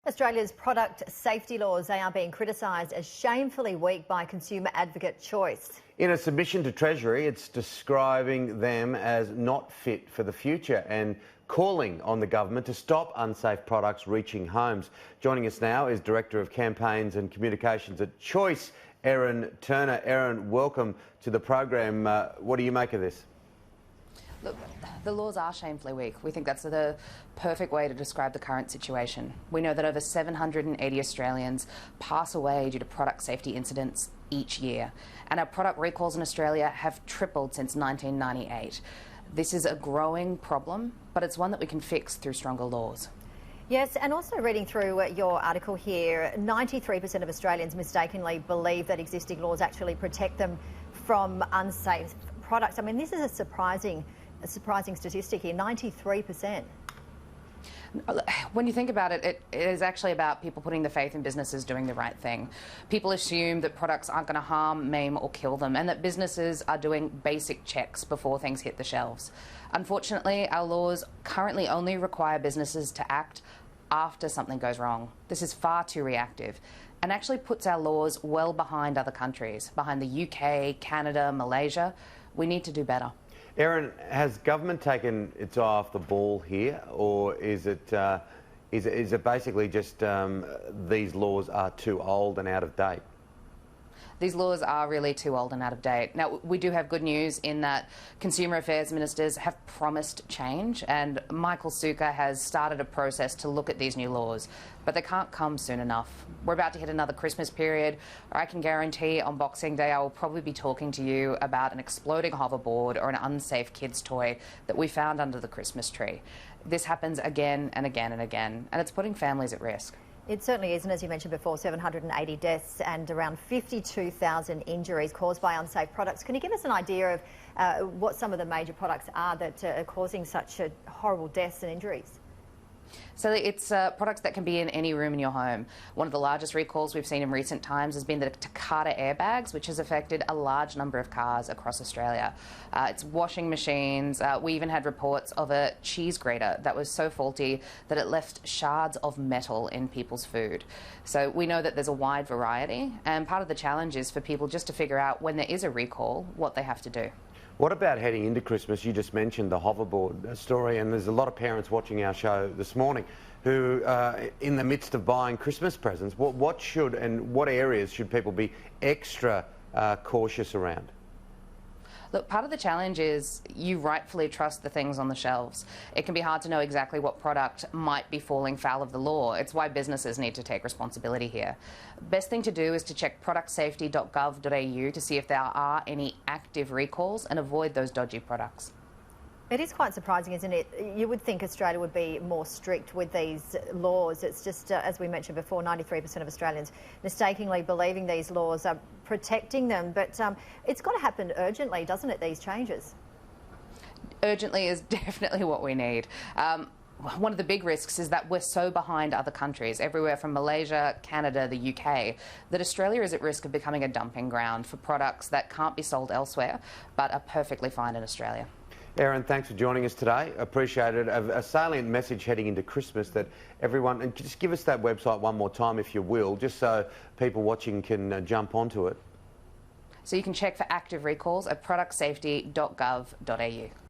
Australia's product safety laws, they are being criticised as shamefully weak by consumer advocate Choice. In a submission to Treasury, it's describing them as not fit for the future and calling on the government to stop unsafe products reaching homes. Joining us now is Director of Campaigns and Communications at Choice, Erin Turner. Erin, welcome to the program. What do you make of this? Look, the laws are shamefully weak. We think that's the perfect way to describe the current situation. We know that over 780 Australians pass away due to product safety incidents each year, and our product recalls in Australia have tripled since 1998. This is a growing problem, but it's one that we can fix through stronger laws. Yes, and also reading through your article here, 93% of Australians mistakenly believe that existing laws actually protect them from unsafe products. I mean, this is a surprising statistic here, 93%. When you think about it, it is actually about people putting their faith in businesses doing the right thing. People assume that products aren't going to harm, maim or kill them, and that businesses are doing basic checks before things hit the shelves. Unfortunately, our laws currently only require businesses to act after something goes wrong. This is far too reactive and actually puts our laws well behind other countries, behind the UK, Canada, Malaysia. We need to do better. Erin, has government taken its eye off the ball here, or is it basically just these laws are too old and out of date? These laws are really too old and out of date. Now, we do have good news in that Consumer Affairs ministers have promised change, and Michael Sukkar has started a process to look at these new laws, but they can't come soon enough. We're about to hit another Christmas period. I can guarantee on Boxing Day I will probably be talking to you about an exploding hoverboard or an unsafe kid's toy that we found under the Christmas tree. This happens again and again and again, and it's putting families at risk. It certainly is, and as you mentioned before, 780 deaths and around 52,000 injuries caused by unsafe products. Can you give us an idea of what some of the major products are that are causing such horrible deaths and injuries? So it's products that can be in any room in your home. One of the largest recalls we've seen in recent times has been the Takata airbags, which has affected a large number of cars across Australia. It's washing machines. We even had reports of a cheese grater that was so faulty that it left shards of metal in people's food. So we know that there's a wide variety, and part of the challenge is for people just to figure out when there is a recall what they have to do. What about heading into Christmas? You just mentioned the hoverboard story, and there's a lot of parents watching our show this morning who are in the midst of buying Christmas presents. What should and what areas should people be extra cautious around? Look, part of the challenge is you rightfully trust the things on the shelves. It can be hard to know exactly what product might be falling foul of the law. It's why businesses need to take responsibility here. Best thing to do is to check productsafety.gov.au to see if there are any active recalls and avoid those dodgy products. It is quite surprising, isn't it? You would think Australia would be more strict with these laws. It's just, as we mentioned before, 93% of Australians mistakenly believing these laws are protecting them. But it's got to happen urgently, doesn't it, these changes? Urgently is definitely what we need. One of the big risks is that we're so behind other countries, everywhere from Malaysia, Canada, the UK, that Australia is at risk of becoming a dumping ground for products that can't be sold elsewhere but are perfectly fine in Australia. Erin, thanks for joining us today. Appreciate it. A salient message heading into Christmas that everyone, and just give us that website one more time if you will, just so people watching can jump onto it. So you can check for active recalls at productsafety.gov.au.